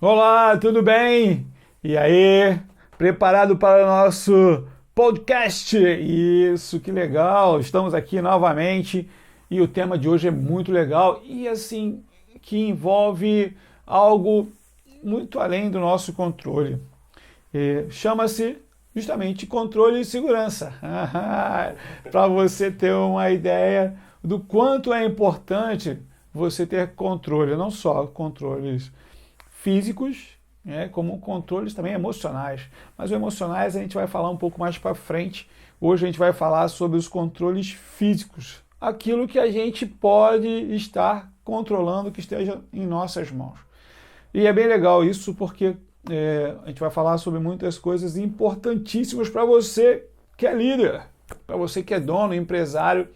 Olá, tudo bem? E aí, preparado para o nosso podcast? Isso, que legal! Estamos aqui novamente e o tema de hoje é muito legal e assim, que envolve algo muito além do nosso controle. Chama-se justamente controle e segurança. Para você ter uma ideia do quanto é importante você ter controle, não só controles físicos, né, como controles também emocionais. Mas os emocionais a gente vai falar um pouco mais para frente. Hoje a gente vai falar sobre os controles físicos, aquilo que a gente pode estar controlando que esteja em nossas mãos. E é bem legal isso porque a gente vai falar sobre muitas coisas importantíssimas para você que é líder, para você que é dono, empresário,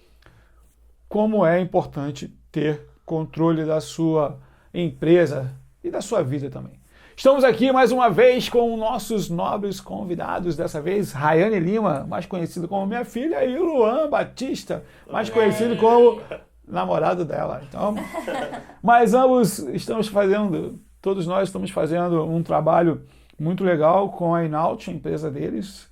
como é importante ter controle da sua empresa e da sua vida também. Estamos aqui mais uma vez com nossos nobres convidados, dessa vez Rayane Lima, mais conhecido como minha filha, e Luan Batista, mais conhecido como namorado dela. Então, mas ambos estamos fazendo, todos nós estamos fazendo um trabalho muito legal com a Inaut, a empresa deles.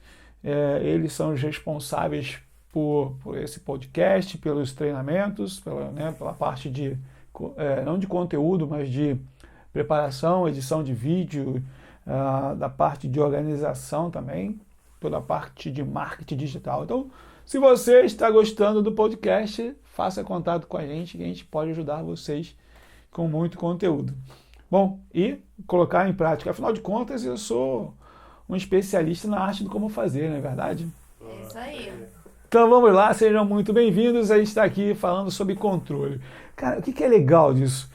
Eles são os responsáveis por esse podcast, pelos treinamentos, pela parte de, não de conteúdo, mas de preparação, edição de vídeo, da parte de organização também, toda a parte de marketing digital. Então, se você está gostando do podcast, faça contato com a gente, que a gente pode ajudar vocês com muito conteúdo. Bom, e colocar em prática. Afinal de contas, eu sou um especialista na arte do como fazer, não é verdade? É isso aí. Então vamos lá, sejam muito bem-vindos. A gente está aqui falando sobre controle. Cara, o que é legal disso?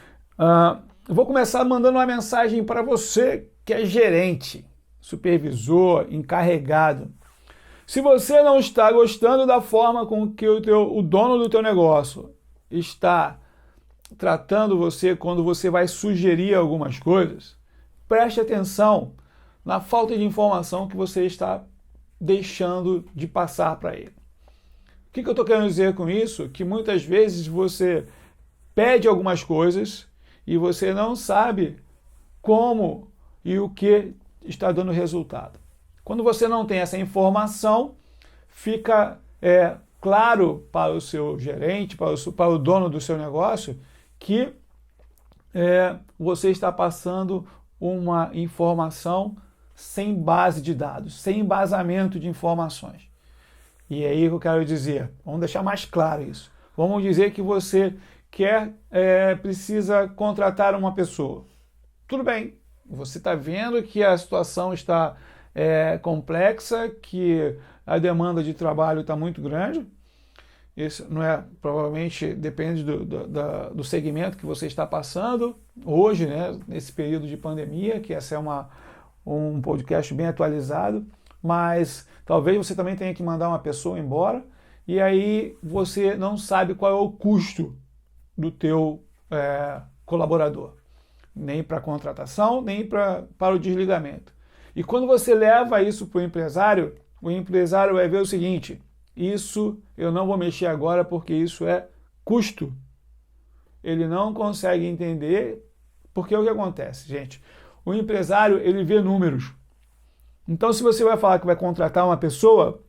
Eu vou começar mandando uma mensagem para você que é gerente, supervisor, encarregado. Se você não está gostando da forma com que o dono do teu negócio está tratando você quando você vai sugerir algumas coisas, preste atenção na falta de informação que você está deixando de passar para ele. O que eu estou querendo dizer com isso? Que muitas vezes você pede algumas coisas e você não sabe como e o que está dando resultado. Quando você não tem essa informação, fica claro para o seu gerente, para o dono do seu negócio, que você está passando uma informação sem base de dados, sem embasamento de informações. E é aí que eu quero dizer, vamos deixar mais claro isso. Vamos dizer que você precisa contratar uma pessoa. Tudo bem, você está vendo que a situação está complexa, que a demanda de trabalho está muito grande. Isso não é, provavelmente depende do segmento que você está passando hoje, né, nesse período de pandemia, que essa é um podcast bem atualizado, mas talvez você também tenha que mandar uma pessoa embora e aí você não sabe qual é o custo do teu colaborador, nem para a contratação, nem para o desligamento. E quando você leva isso para o empresário vai ver o seguinte: isso eu não vou mexer agora porque isso é custo. Ele não consegue entender, porque o que acontece, gente? O empresário, ele vê números. Então, se você vai falar que vai contratar uma pessoa,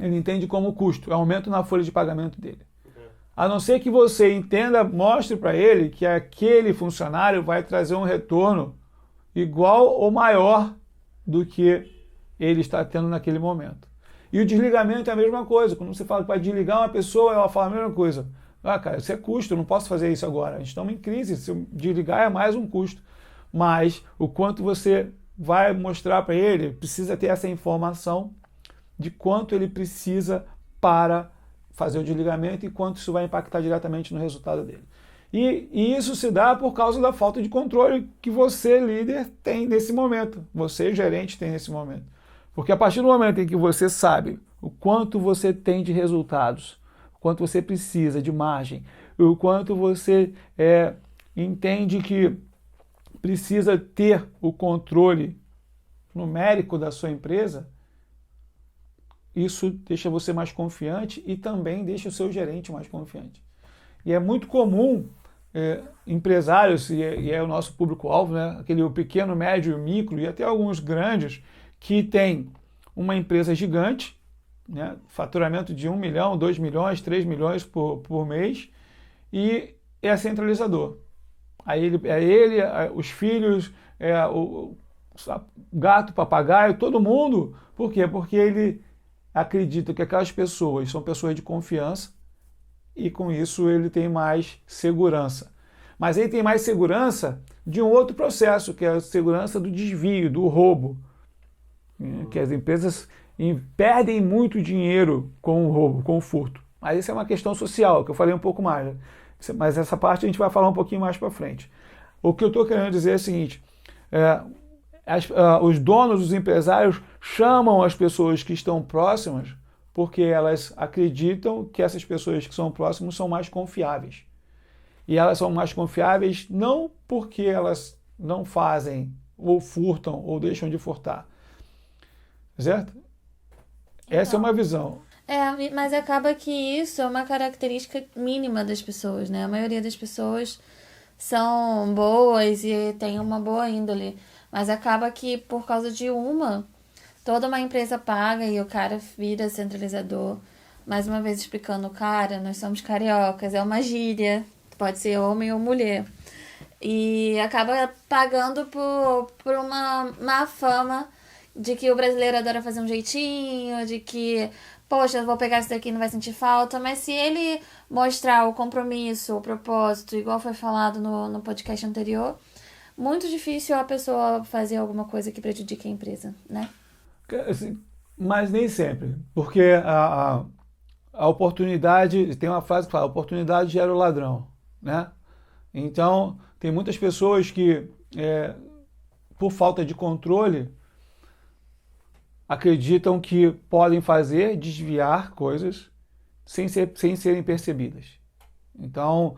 ele entende como custo, é aumento na folha de pagamento dele. A não ser que você entenda, mostre para ele que aquele funcionário vai trazer um retorno igual ou maior do que ele está tendo naquele momento. E o desligamento é a mesma coisa. Quando você fala que vai desligar uma pessoa, ela fala a mesma coisa. Cara, isso é custo, eu não posso fazer isso agora. Estamos em crise, se eu desligar é mais um custo. Mas o quanto você vai mostrar para ele, precisa ter essa informação de quanto ele precisa para fazer o desligamento e quanto isso vai impactar diretamente no resultado dele. E isso se dá por causa da falta de controle que você, líder, tem nesse momento. Você, gerente, tem nesse momento. Porque a partir do momento em que você sabe o quanto você tem de resultados, o quanto você precisa de margem, o quanto você entende que precisa ter o controle numérico da sua empresa, isso deixa você mais confiante e também deixa o seu gerente mais confiante. E é muito comum empresários, e é o nosso público-alvo, né? O pequeno, médio, micro e até alguns grandes que têm uma empresa gigante, né? Faturamento de 1 milhão, 2 milhões, 3 milhões por mês, e é centralizador. Aí os filhos, o gato, papagaio, todo mundo. Por quê? Porque ele acredita que aquelas pessoas são pessoas de confiança e com isso ele tem mais segurança. Mas ele tem mais segurança de um outro processo, que é a segurança do desvio, do roubo. Que as empresas perdem muito dinheiro com o roubo, com o furto. Mas isso é uma questão social, que eu falei um pouco mais, né? Mas essa parte a gente vai falar um pouquinho mais para frente. O que eu estou querendo dizer é o seguinte, os donos, os empresários chamam as pessoas que estão próximas porque elas acreditam que essas pessoas que são próximas são mais confiáveis. E elas são mais confiáveis não porque elas não fazem, ou furtam, ou deixam de furtar. Certo? Essa é uma visão. Mas acaba que isso é uma característica mínima das pessoas, né? A maioria das pessoas são boas e tem uma boa índole, mas acaba que por causa de toda uma empresa paga e o cara vira centralizador. Mais uma vez explicando, cara, nós somos cariocas, é uma gíria, pode ser homem ou mulher. E acaba pagando por uma má fama de que o brasileiro adora fazer um jeitinho, de que, poxa, eu vou pegar isso daqui e não vai sentir falta. Mas se ele mostrar o compromisso, o propósito, igual foi falado no podcast anterior, muito difícil a pessoa fazer alguma coisa que prejudique a empresa, né? Mas nem sempre, porque a oportunidade, tem uma frase que fala, a oportunidade gera o ladrão, né? Então, tem muitas pessoas que, por falta de controle, acreditam que podem desviar coisas sem serem percebidas. Então,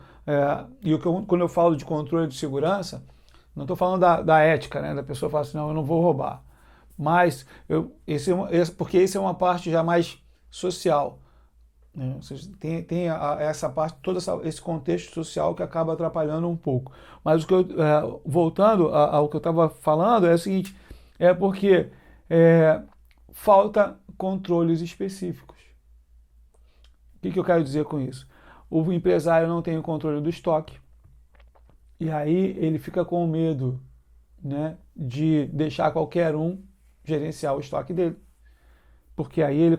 quando eu falo de controle de segurança, não estou falando da ética, né? Da pessoa falar assim, não, eu não vou roubar. Mas, porque essa é uma parte já mais social. Né? Ou seja, tem essa parte, todo esse contexto social que acaba atrapalhando um pouco. Mas voltando ao que eu estava falando, é o seguinte, porque falta controles específicos. O que eu quero dizer com isso? O empresário não tem o controle do estoque, e aí ele fica com medo, né, de deixar qualquer um gerenciar o estoque dele. Porque aí ele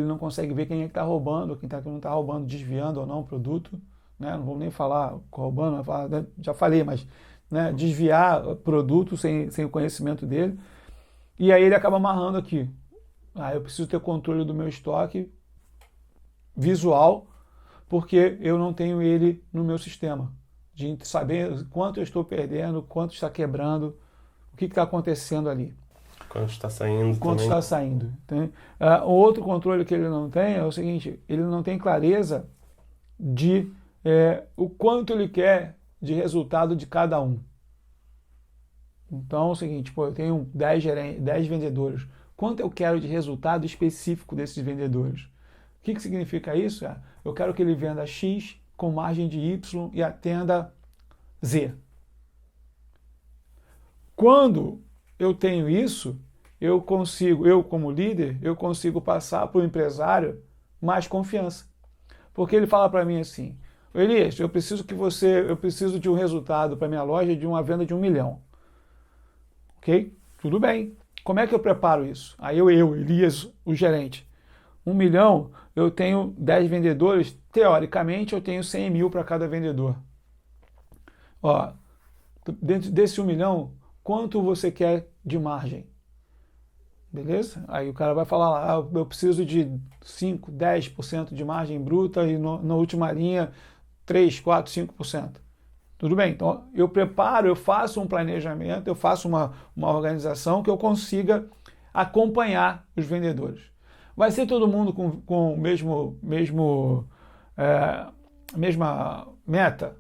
não consegue ver quem é que está roubando, quem não está roubando, desviando ou não o produto. Né? Não vou nem falar roubando, já falei, mas né, desviar produto sem o conhecimento dele. E aí ele acaba amarrando aqui. Eu preciso ter controle do meu estoque visual, porque eu não tenho ele no meu sistema. De saber quanto eu estou perdendo, quanto está quebrando, o que está acontecendo ali. Quanto está saindo Quanto também. está saindo. O outro controle que ele não tem é o seguinte, ele não tem clareza de o quanto ele quer de resultado de cada um. Então é o seguinte, eu tenho 10 vendedores. Quanto eu quero de resultado específico desses vendedores? O que significa isso? Eu quero que ele venda X com margem de Y e atenda Z. Quando eu tenho isso, eu como líder, eu consigo passar para o empresário mais confiança. Porque ele fala para mim assim, Elias, eu preciso de um resultado para minha loja de uma venda de 1 milhão. Ok? Tudo bem. Como é que eu preparo isso? Aí Elias, o gerente. 1 milhão, eu tenho 10 vendedores, teoricamente eu tenho 100 mil para cada vendedor. Dentro desse 1 milhão, quanto você quer de margem? Beleza? Aí o cara vai falar lá, eu preciso de 5, 10% de margem bruta e na última linha 3, 4, 5%. Tudo bem, então eu faço um planejamento, eu faço uma organização que eu consiga acompanhar os vendedores. Vai ser todo mundo com mesma meta?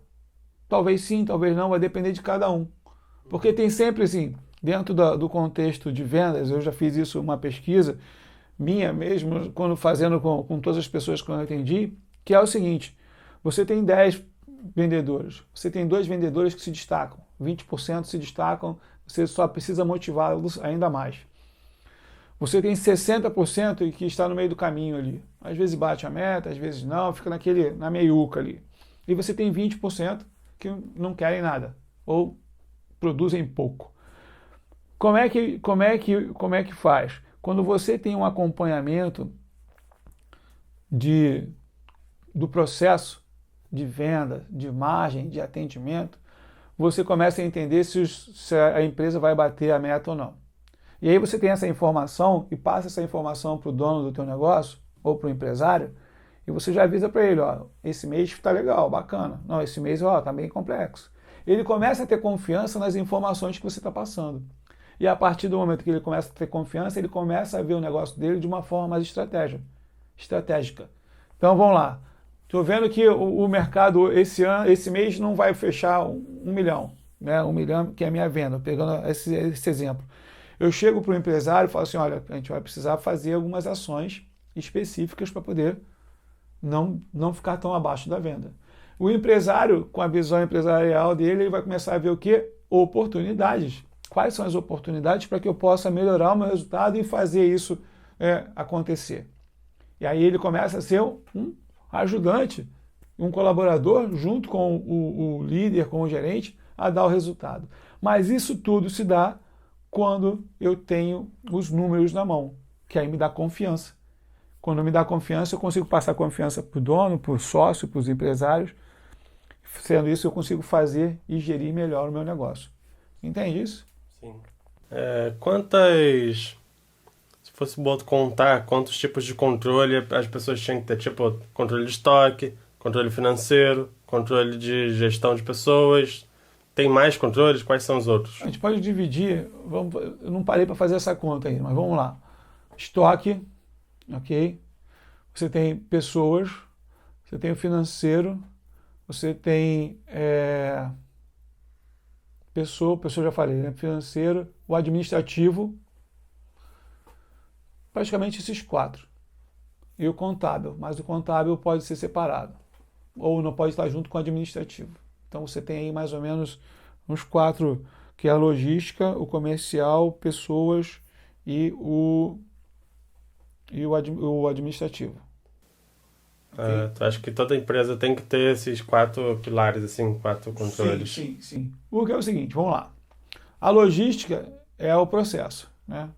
Talvez sim, talvez não, vai depender de cada um. Porque tem sempre assim, dentro do contexto de vendas, eu já fiz isso, uma pesquisa minha mesmo, quando fazendo com todas as pessoas que eu atendi, que é o seguinte, você tem 10 vendedores. Você tem 2 vendedores que se destacam, 20% se destacam, você só precisa motivá-los ainda mais. Você tem 60% que está no meio do caminho ali. Às vezes bate a meta, às vezes não, fica na meiuca ali. E você tem 20% que não querem nada, ou produzem pouco. Como é que faz? Quando você tem um acompanhamento do processo de venda, de margem, de atendimento, você começa a entender se a empresa vai bater a meta ou não. E aí você tem essa informação e passa essa informação para o dono do teu negócio ou para o empresário e você já avisa para ele, ó, esse mês está legal, bacana. Não, esse mês está bem complexo. Ele começa a ter confiança nas informações que você está passando. E a partir do momento que ele começa a ter confiança, ele começa a ver o negócio dele de uma forma mais estratégica. Então vamos lá. Estou vendo que o mercado esse mês não vai fechar 1 milhão, né? 1 milhão que é a minha venda, pegando esse exemplo. Eu chego para o empresário e falo assim, olha, a gente vai precisar fazer algumas ações específicas para poder não ficar tão abaixo da venda. O empresário, com a visão empresarial dele, ele vai começar a ver o quê? Oportunidades. Quais são as oportunidades para que eu possa melhorar o meu resultado e fazer isso acontecer? E aí ele começa a ser um ajudante, um colaborador, junto com o líder, com o gerente, a dar o resultado. Mas isso tudo se dá quando eu tenho os números na mão, que aí me dá confiança. Quando me dá confiança, eu consigo passar confiança para o dono, para o sócio, para os empresários. Sendo isso, eu consigo fazer e gerir melhor o meu negócio. Entende isso? Sim. Se fosse contar quantos tipos de controle as pessoas tinham que ter, tipo controle de estoque, controle financeiro, controle de gestão de pessoas, tem mais controles? Quais são os outros? A gente pode dividir, eu não parei para fazer essa conta ainda, mas vamos lá. Estoque, ok? Você tem pessoas, você tem o financeiro, você tem pessoa já falei, né? Financeiro, o administrativo, praticamente esses 4. E o contábil, mas o contábil pode ser separado, ou não pode estar junto com o administrativo. Então você tem aí mais ou menos uns 4, que é a logística, o comercial, pessoas e o administrativo. Tu acha que toda empresa tem que ter esses 4 pilares, assim, 4 controles? Sim. O que é o seguinte, vamos lá. A logística é o processo, né?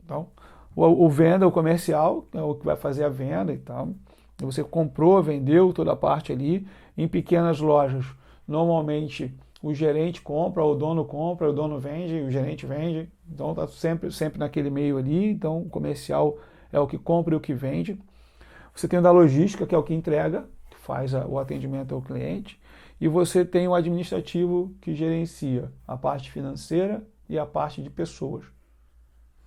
Então, o venda, o comercial, é o que vai fazer a venda e tal. Você comprou, vendeu toda a parte ali. Em pequenas lojas, normalmente o gerente compra, o dono vende, o gerente vende. Então está sempre naquele meio ali. Então o comercial é o que compra e o que vende. Você tem o da logística, que é o que entrega, que faz o atendimento ao cliente. E você tem o administrativo, que gerencia a parte financeira e a parte de pessoas.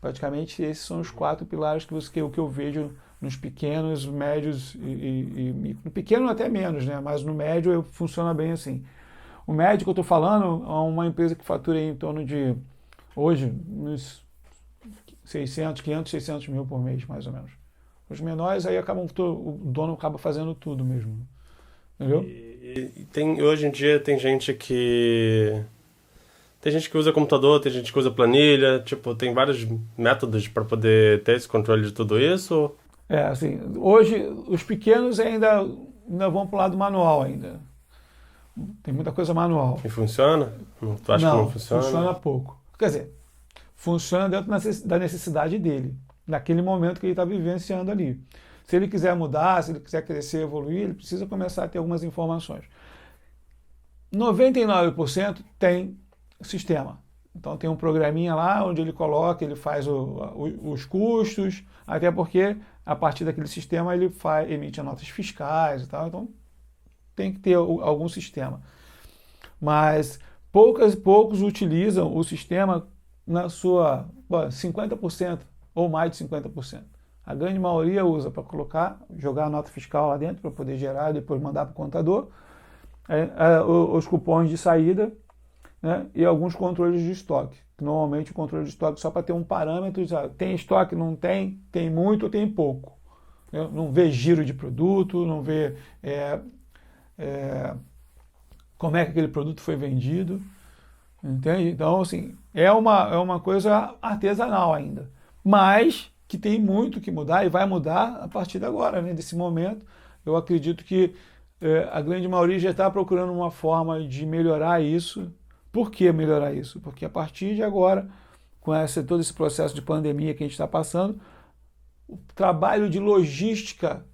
Praticamente esses são os 4 pilares que eu vejo nos pequenos, médios e micro. No pequeno até menos, né? Mas no médio funciona bem assim. O médio que eu estou falando é uma empresa que fatura em torno de, hoje, uns 500, 600 mil por mês, mais ou menos. Os menores aí o dono acaba fazendo tudo mesmo. Entendeu? Hoje em dia tem gente que usa computador, tem gente que usa planilha, tipo, tem vários métodos para poder ter esse controle de tudo isso? Assim, hoje os pequenos ainda vão para o lado manual ainda. Tem muita coisa manual. E funciona? Tu acha que não funciona? Funciona pouco. Quer dizer, funciona dentro da necessidade dele, naquele momento que ele está vivenciando ali. Se ele quiser mudar, se ele quiser crescer, evoluir, ele precisa começar a ter algumas informações. 99% tem sistema. Então tem um programinha lá onde ele coloca, ele faz os custos, até porque a partir daquele sistema ele emite notas fiscais e tal, então tem que ter algum sistema. Mas poucos utilizam o sistema na sua 50% ou mais de 50%. A grande maioria usa para jogar a nota fiscal lá dentro para poder gerar e depois mandar para o contador, os cupons de saída, né, e alguns controles de estoque. Normalmente o controle de estoque só para ter um parâmetro, tem estoque, não tem, tem muito ou tem pouco. Não vê giro de produto, não vê como é que aquele produto foi vendido, entende? Então, assim, é uma coisa artesanal ainda, mas que tem muito que mudar e vai mudar a partir de agora, né? Desse momento. Eu acredito que a grande maioria já está procurando uma forma de melhorar isso. Por que melhorar isso? Porque a partir de agora, com todo esse processo de pandemia que a gente está passando, o trabalho de logística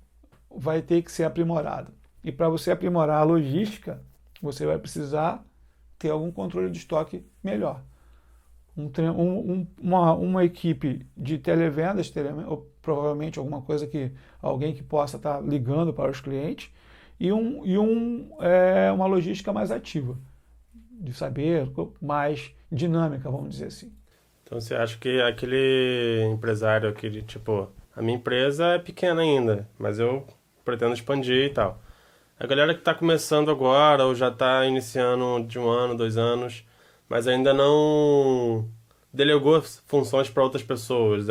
vai ter que ser aprimorado. E para você aprimorar a logística, você vai precisar ter algum controle de estoque melhor. Uma equipe de televendas, ou provavelmente alguma coisa que alguém que possa estar ligando para os clientes, e uma logística mais ativa, de saber, mais dinâmica, vamos dizer assim. Então você acha que aquele empresário, tipo, a minha empresa é pequena ainda, mas eu pretendo expandir e tal. A galera que está começando agora ou já está iniciando de 1 ano, 2 anos, mas ainda não delegou funções para outras pessoas.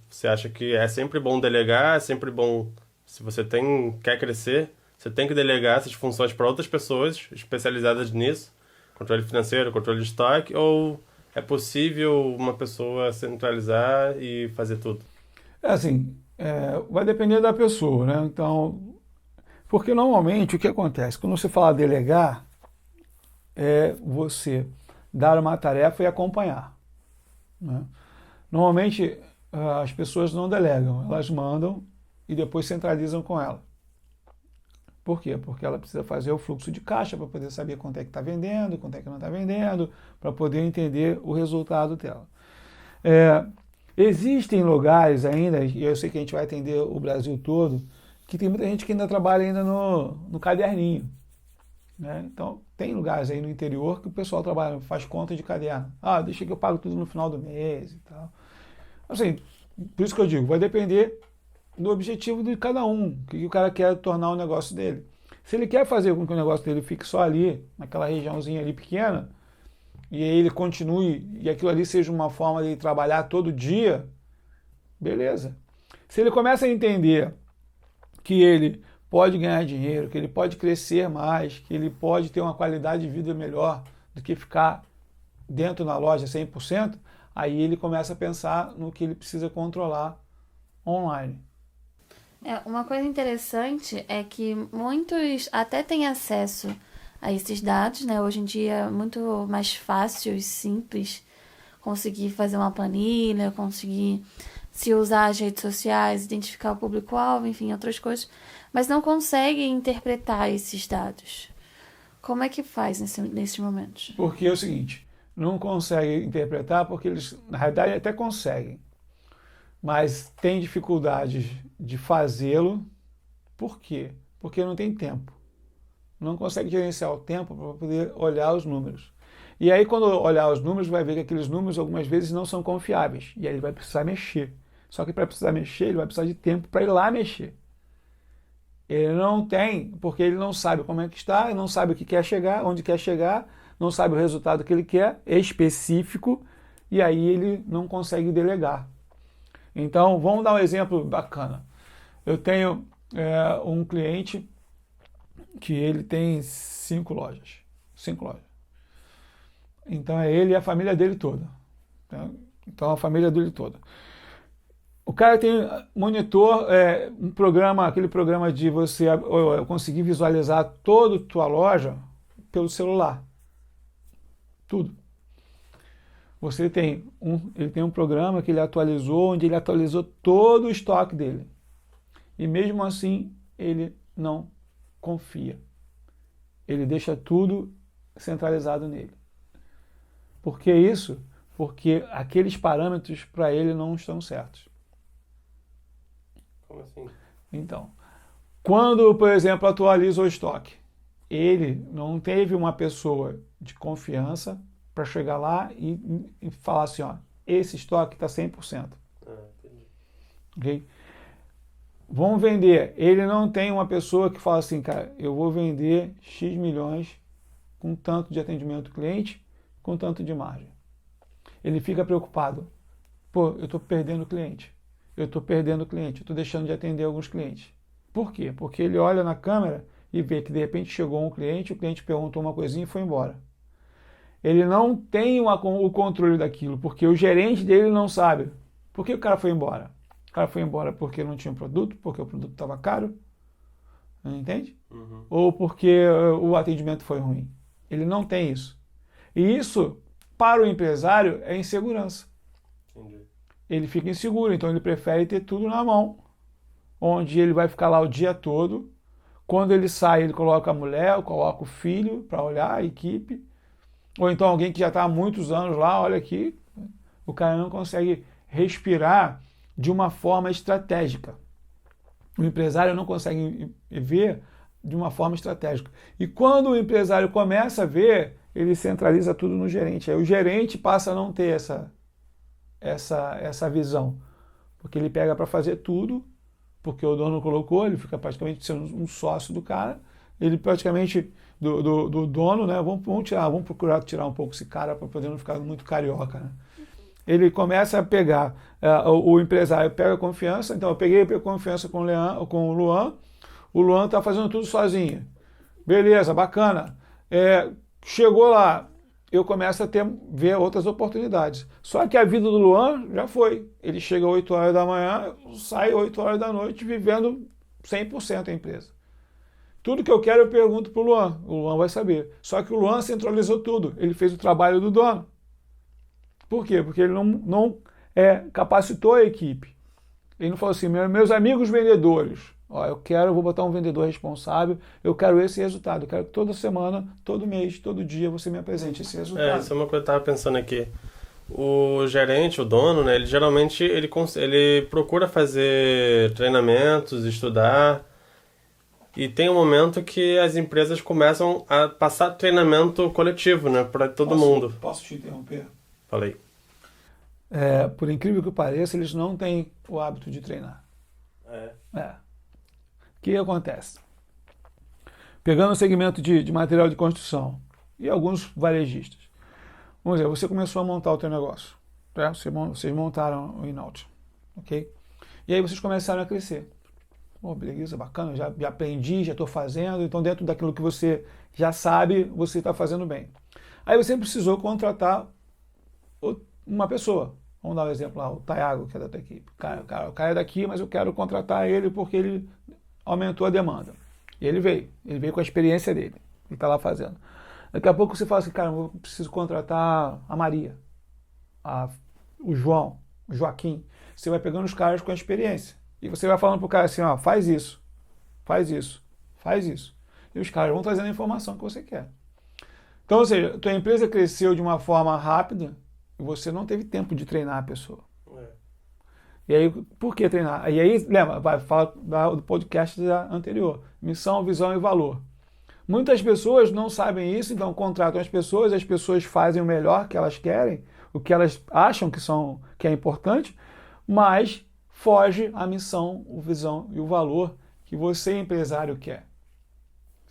Você acha que é sempre bom delegar, é sempre bom, se você quer crescer, você tem que delegar essas funções para outras pessoas especializadas nisso, controle financeiro, controle de estoque, ou é possível uma pessoa centralizar e fazer tudo? Vai depender da pessoa, né? Então, porque normalmente o que acontece? Quando você fala delegar, é você dar uma tarefa e acompanhar, né? Normalmente as pessoas não delegam, elas mandam e depois centralizam com ela. Por quê? Porque ela precisa fazer o fluxo de caixa para poder saber quanto é que está vendendo, quanto é que não está vendendo, para poder entender o resultado dela. Existem lugares ainda, e eu sei que a gente vai atender o Brasil todo, que tem muita gente que ainda trabalha ainda no caderninho, né? Então, tem lugares aí no interior que o pessoal trabalha, faz conta de caderno. Deixa que eu pago tudo no final do mês e tal. Assim, por isso que eu digo, vai depender do objetivo de cada um, o que o cara quer tornar o negócio dele. Se ele quer fazer com que o negócio dele fique só ali, naquela regiãozinha ali pequena, e aí ele continue, e aquilo ali seja uma forma de ele trabalhar todo dia, beleza. Se ele começa a entender que ele pode ganhar dinheiro, que ele pode crescer mais, que ele pode ter uma qualidade de vida melhor do que ficar dentro da loja 100%, aí ele começa a pensar no que ele precisa controlar online. Uma coisa interessante é que muitos até têm acesso a esses dados, né? Hoje em dia é muito mais fácil e simples conseguir fazer uma planilha, conseguir se usar as redes sociais, identificar o público-alvo, enfim, outras coisas, mas não conseguem interpretar esses dados. Como é que faz nesses momentos? Porque é o seguinte, não conseguem interpretar porque eles, na realidade, até conseguem, mas tem dificuldades de fazê-lo. Por quê? Porque não tem tempo. Não consegue gerenciar o tempo para poder olhar os números. E aí, quando olhar os números, vai ver que aqueles números, algumas vezes, não são confiáveis. E aí ele vai precisar mexer. Só que para precisar mexer, ele vai precisar de tempo para ir lá mexer. Ele não tem, porque ele não sabe como é que está, não sabe o que quer chegar, onde quer chegar, não sabe o resultado que ele quer, específico, e aí ele não consegue delegar. Então, vamos dar um exemplo bacana. Eu tenho um cliente que ele tem 5 lojas. 5 lojas. Então, é ele e a família dele toda. Então, a família dele toda. O cara tem monitor, um programa, aquele programa de você conseguir visualizar toda a tua loja pelo celular. Tudo. Ele tem um programa que ele atualizou, onde ele atualizou todo o estoque dele. E mesmo assim, ele não confia. Ele deixa tudo centralizado nele. Por que isso? Porque aqueles parâmetros para ele não estão certos. Como assim? Então, quando, por exemplo, atualiza o estoque, ele não teve uma pessoa de confiança para chegar lá e falar assim, esse estoque está 100%. Entendi. Ok? Vão vender. Ele não tem uma pessoa que fala assim, cara, eu vou vender X milhões com tanto de atendimento ao cliente, com tanto de margem. Ele fica preocupado. Eu estou perdendo cliente. Eu estou deixando de atender alguns clientes. Por quê? Porque ele olha na câmera e vê que de repente chegou um cliente, o cliente perguntou uma coisinha e foi embora. Ele não tem o controle daquilo, porque o gerente dele não sabe. Por que o cara foi embora? O cara foi embora porque não tinha produto, porque o produto estava caro, entende? Ou porque o atendimento foi ruim. Ele não tem isso. E isso, para o empresário, é insegurança. Entendi. Ele fica inseguro, então ele prefere ter tudo na mão, onde ele vai ficar lá o dia todo. Quando ele sai, ele coloca a mulher, coloca o filho para olhar a equipe. Ou então alguém que já está há muitos anos lá, olha aqui, o cara não consegue respirar de uma forma estratégica. O empresário não consegue ver de uma forma estratégica. E quando o empresário começa a ver, ele centraliza tudo no gerente. Aí o gerente passa a não ter essa visão. Porque ele pega para fazer tudo, porque o dono colocou, ele fica praticamente sendo um sócio do cara. Ele praticamente, do dono, né? Vamos procurar tirar um pouco esse cara para poder não ficar muito carioca, né? Ele começa a pegar, o empresário pega a confiança, então eu peguei confiança com o Luan está fazendo tudo sozinho. Beleza, bacana. Chegou lá, eu começo a ver outras oportunidades. Só que a vida do Luan já foi. Ele chega às 8 horas da manhã, sai às 8 horas da noite, vivendo 100% a empresa. Tudo que eu quero eu pergunto para o Luan vai saber. Só que o Luan centralizou tudo, ele fez o trabalho do dono. Por quê? Porque ele não capacitou a equipe. Ele não falou assim, meus amigos vendedores, eu vou botar um vendedor responsável, eu quero esse resultado, eu quero que toda semana, todo mês, todo dia você me apresente esse resultado. Isso é uma coisa que eu estava pensando aqui. O gerente, o dono, né, ele geralmente ele procura fazer treinamentos, estudar, e tem um momento que as empresas começam a passar treinamento coletivo, né, para todo mundo. Posso te interromper? Falei. Por incrível que pareça, eles não têm o hábito de treinar. O que acontece? Pegando o segmento de material de construção e alguns varejistas. Vamos dizer, você começou a montar o teu negócio. Tá? Vocês montaram o Inaut. Ok? E aí vocês começaram a crescer. Beleza, bacana, já aprendi, já estou fazendo. Então dentro daquilo que você já sabe, você está fazendo bem. Aí você precisou contratar uma pessoa. Vamos dar um exemplo lá, o Taiago, que é da tua equipe. O cara é daqui, mas eu quero contratar ele porque ele aumentou a demanda. E ele veio com a experiência dele, ele está lá fazendo. Daqui a pouco você fala assim, cara, eu preciso contratar a Maria, o João, o Joaquim. Você vai pegando os caras com a experiência. E você vai falando pro cara assim, faz isso, faz isso, faz isso. E os caras vão trazendo a informação que você quer. Então, ou seja, tua empresa cresceu de uma forma rápida, e você não teve tempo de treinar a pessoa. E aí, por que treinar? E aí, lembra, vai falar do podcast anterior. Missão, visão e valor. Muitas pessoas não sabem isso, então contratam as pessoas fazem o melhor que elas querem, o que elas acham que é importante, mas foge a missão, a visão e o valor que você, empresário, quer.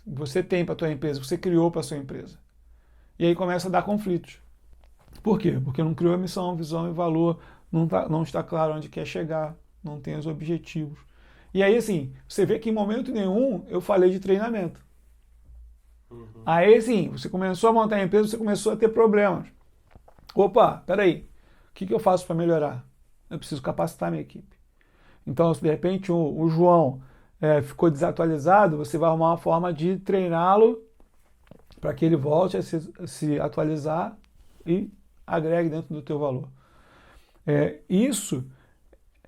Você tem para a tua empresa, você criou para a sua empresa. E aí começa a dar conflitos. Por quê? Porque não criou a missão, visão e valor, não está claro onde quer chegar, não tem os objetivos. E aí, assim, você vê que em momento nenhum eu falei de treinamento. Aí, sim, você começou a montar a empresa, você começou a ter problemas. Opa, peraí, o que eu faço para melhorar? Eu preciso capacitar minha equipe. Então, se de repente o João ficou desatualizado, você vai arrumar uma forma de treiná-lo para que ele volte a se atualizar e agregue dentro do teu valor. Isso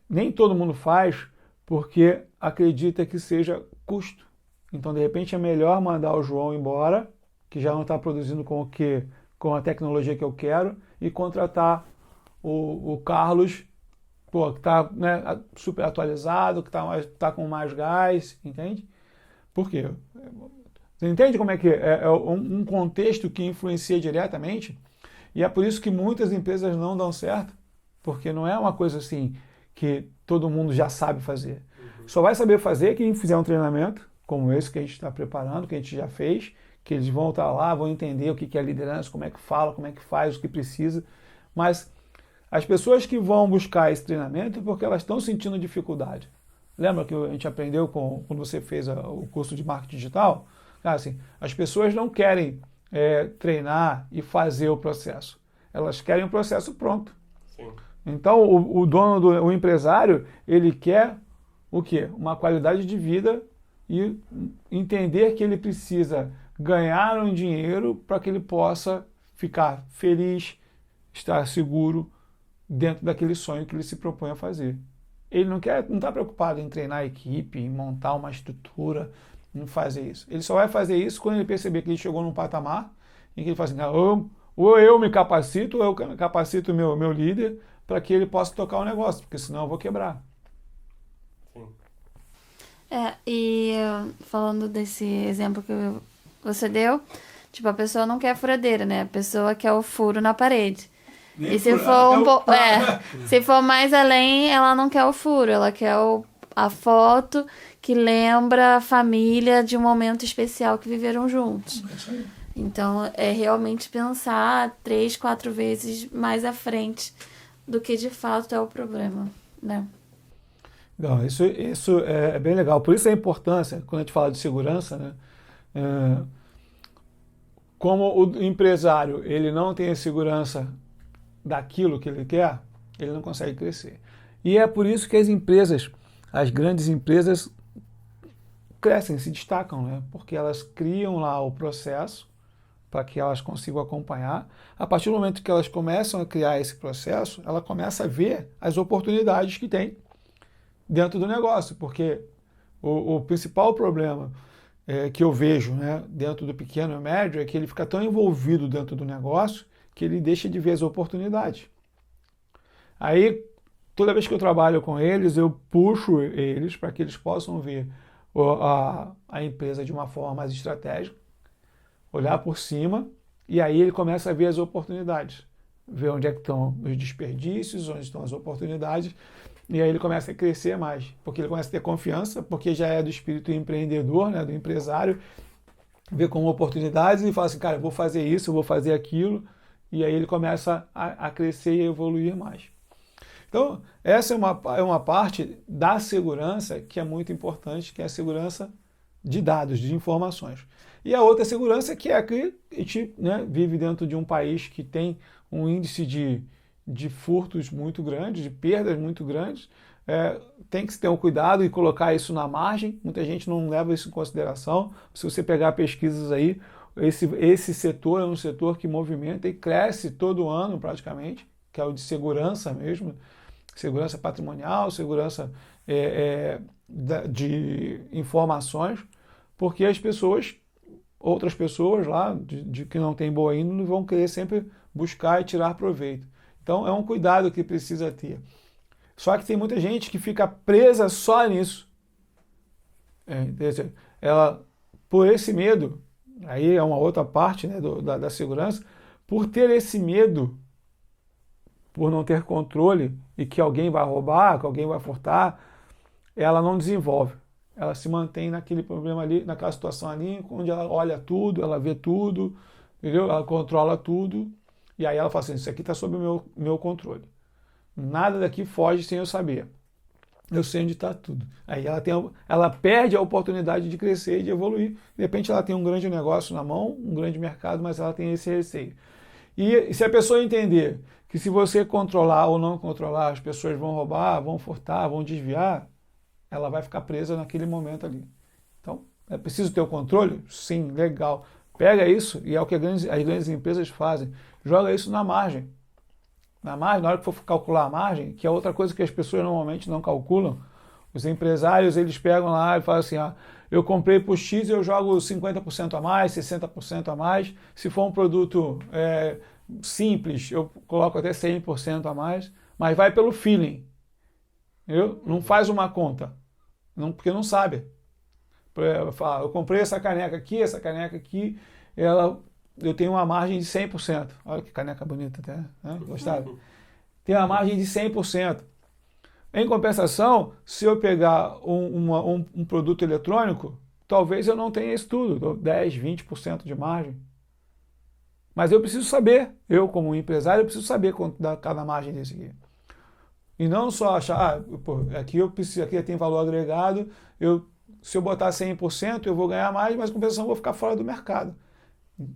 nem todo mundo faz porque acredita que seja custo. Então, de repente, é melhor mandar o João embora, que já não está produzindo com a tecnologia que eu quero, e contratar o Carlos, que está super atualizado, que está com mais gás, entende? Por quê? Você entende como é que é um contexto que influencia diretamente? E é por isso que muitas empresas não dão certo, porque não é uma coisa assim que todo mundo já sabe fazer. Só vai saber fazer quem fizer um treinamento, como esse que a gente está preparando, que a gente já fez, que eles vão estar lá, vão entender o que é liderança, como é que fala, como é que faz, o que precisa. Mas as pessoas que vão buscar esse treinamento é porque elas estão sentindo dificuldade. lembra que a gente aprendeu quando você fez o curso de marketing digital? Cara, assim, as pessoas não querem treinar e fazer o processo. Elas querem o processo pronto. Sim. Então, o dono, o empresário, ele quer o quê? Uma qualidade de vida e entender que ele precisa ganhar um dinheiro para que ele possa ficar feliz, estar seguro dentro daquele sonho que ele se propõe a fazer. Ele não está preocupado em treinar a equipe, em montar uma estrutura, em fazer isso. Ele só vai fazer isso quando ele perceber que ele chegou num patamar em que ele fala assim, ou eu me capacito, ou eu capacito o meu líder para que ele possa tocar o negócio, porque senão eu vou quebrar. Sim. E falando desse exemplo que você deu, tipo, a pessoa não quer furadeira, né? A pessoa quer o furo na parede. E se for se for mais além, ela não quer o furo, ela quer a foto que lembra a família de um momento especial que viveram juntos. É isso aí. Então, é realmente pensar 3, 4 vezes mais à frente do que de fato é o problema, né? Não, isso é bem legal. Por isso a importância, quando a gente fala de segurança, né? Como o empresário ele não tem a segurança daquilo que ele quer, ele não consegue crescer. E é por isso que as grandes empresas crescem, se destacam, né? Porque elas criam lá o processo para que elas consigam acompanhar. A partir do momento que elas começam a criar esse processo, ela começa a ver as oportunidades que tem dentro do negócio, porque o principal problema que eu vejo, né, dentro do pequeno e médio é que ele fica tão envolvido dentro do negócio que ele deixa de ver as oportunidades. Aí, toda vez que eu trabalho com eles, eu puxo eles para que eles possam ver a empresa de uma forma mais estratégica, olhar por cima, e aí ele começa a ver as oportunidades, ver onde é que estão os desperdícios, onde estão as oportunidades, e aí ele começa a crescer mais, porque ele começa a ter confiança, porque já é do espírito empreendedor, né, do empresário, vê como oportunidades e fala assim, cara, eu vou fazer isso, eu vou fazer aquilo, e aí ele começa a crescer e a evoluir mais. Então, essa é uma parte da segurança que é muito importante, que é a segurança de dados, de informações. E a outra segurança que é que a gente, né, vive dentro de um país que tem um índice de furtos muito grande, de perdas muito grandes, tem que se ter um cuidado e colocar isso na margem. Muita gente não leva isso em consideração. Se você pegar pesquisas aí, esse setor é um setor que movimenta e cresce todo ano praticamente, que é o de segurança mesmo, segurança patrimonial, segurança de informações, porque as pessoas, outras pessoas lá, de que não tem boa índole, vão querer sempre buscar e tirar proveito. Então é um cuidado que precisa ter. Só que tem muita gente que fica presa só nisso. Ela, por esse medo, aí é uma outra parte, né, da segurança, por ter esse medo, por não ter controle e que alguém vai roubar, que alguém vai furtar, ela não desenvolve. Ela se mantém naquele problema ali, naquela situação ali, onde ela olha tudo, ela vê tudo, entendeu? Ela controla tudo, e aí ela fala assim, isso aqui está sob o meu controle. Nada daqui foge sem eu saber. Eu sei onde está tudo. Aí ela perde a oportunidade de crescer e de evoluir. De repente ela tem um grande negócio na mão, um grande mercado, mas ela tem esse receio. E se a pessoa entender que se você controlar ou não controlar, as pessoas vão roubar, vão furtar, vão desviar, ela vai ficar presa naquele momento ali. Então, é preciso ter o controle? Sim, legal. Pega isso, e é o que as grandes empresas fazem, joga isso na margem. Na margem, na hora que for calcular a margem, que é outra coisa que as pessoas normalmente não calculam, os empresários, eles pegam lá e falam assim, eu comprei por X e eu jogo 50% a mais, 60% a mais. Se for um produto simples, eu coloco até 100% a mais, mas vai pelo feeling. Não faz uma conta, porque não sabe. Eu comprei essa caneca aqui, eu tenho uma margem de 100%. Olha que caneca bonita até, né? Gostaram? Tem uma margem de 100%. Em compensação, se eu pegar um produto eletrônico, talvez eu não tenha isso tudo, 10, 20% de margem. Mas eu preciso saber, eu como empresário, eu preciso saber quanto dá cada margem desse aqui. E não só achar, aqui eu preciso, aqui tem valor agregado, se eu botar 100%, eu vou ganhar mais, mas com compensação eu vou ficar fora do mercado.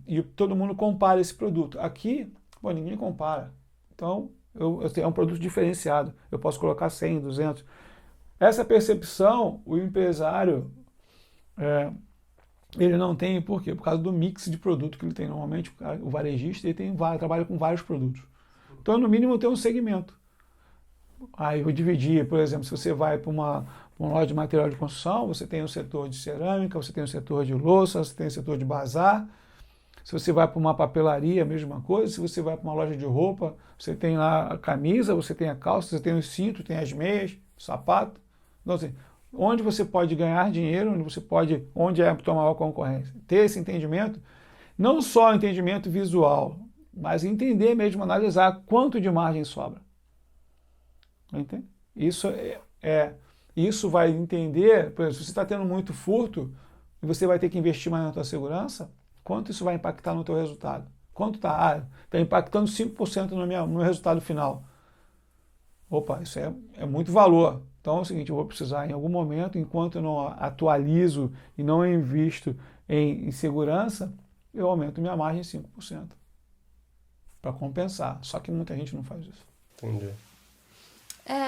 E todo mundo compara esse produto. Aqui, ninguém compara. Então, é um produto diferenciado. Eu posso colocar 100, 200. Essa percepção, o empresário, ele não tem, por quê? Por causa do mix de produto que ele tem. Normalmente, o varejista ele trabalha com vários produtos. Então, no mínimo, tem um segmento. Aí eu vou dividir, por exemplo, se você vai para uma loja de material de construção, você tem o setor de cerâmica, você tem o setor de louça, você tem o setor de bazar. Se você vai para uma papelaria, a mesma coisa. Se você vai para uma loja de roupa, você tem lá a camisa, você tem a calça, você tem o cinto, tem as meias, o sapato. Então, assim, onde você pode ganhar dinheiro, onde é a tua maior concorrência. Ter esse entendimento, não só o entendimento visual, mas entender mesmo, analisar quanto de margem sobra. Entende? Isso vai entender, por exemplo, se você está tendo muito furto e você vai ter que investir mais na tua segurança, quanto isso vai impactar no teu resultado? Quanto está? Está impactando 5% no meu resultado final. Opa, isso é muito valor. Então é o seguinte, eu vou precisar em algum momento, enquanto eu não atualizo e não invisto em segurança, eu aumento minha margem em 5%. Para compensar. Só que muita gente não faz isso. Entendi.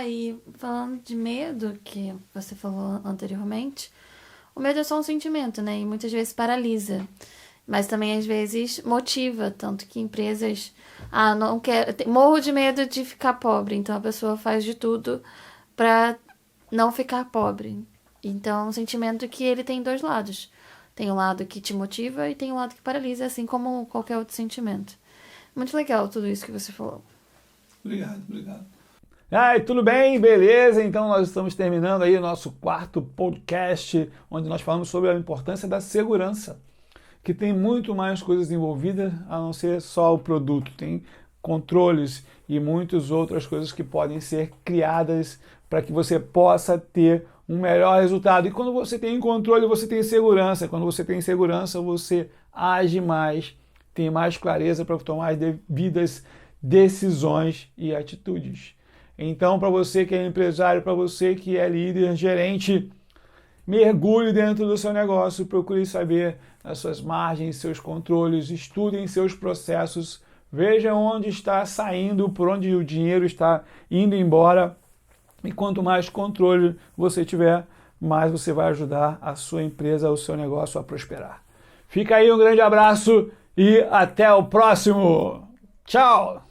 E falando de medo, que você falou anteriormente, o medo é só um sentimento, né? E muitas vezes paralisa. Mas também, às vezes, motiva. Tanto que empresas... não quero... Morro de medo de ficar pobre. Então, a pessoa faz de tudo para não ficar pobre. Então, é um sentimento que ele tem dois lados. Tem um lado que te motiva e tem um lado que paralisa, assim como qualquer outro sentimento. Muito legal tudo isso que você falou. Obrigado. Tudo bem? Beleza? Então nós estamos terminando aí o nosso 4º podcast, onde nós falamos sobre a importância da segurança, que tem muito mais coisas envolvidas a não ser só o produto. Tem controles e muitas outras coisas que podem ser criadas para que você possa ter um melhor resultado. E quando você tem controle, você tem segurança. Quando você tem segurança, você age mais, tem mais clareza para tomar as devidas decisões e atitudes. Então, para você que é empresário, para você que é líder, gerente, mergulhe dentro do seu negócio, procure saber as suas margens, seus controles, estudem seus processos, veja onde está saindo, por onde o dinheiro está indo embora. E quanto mais controle você tiver, mais você vai ajudar a sua empresa, o seu negócio a prosperar. Fica aí um grande abraço e até o próximo. Tchau!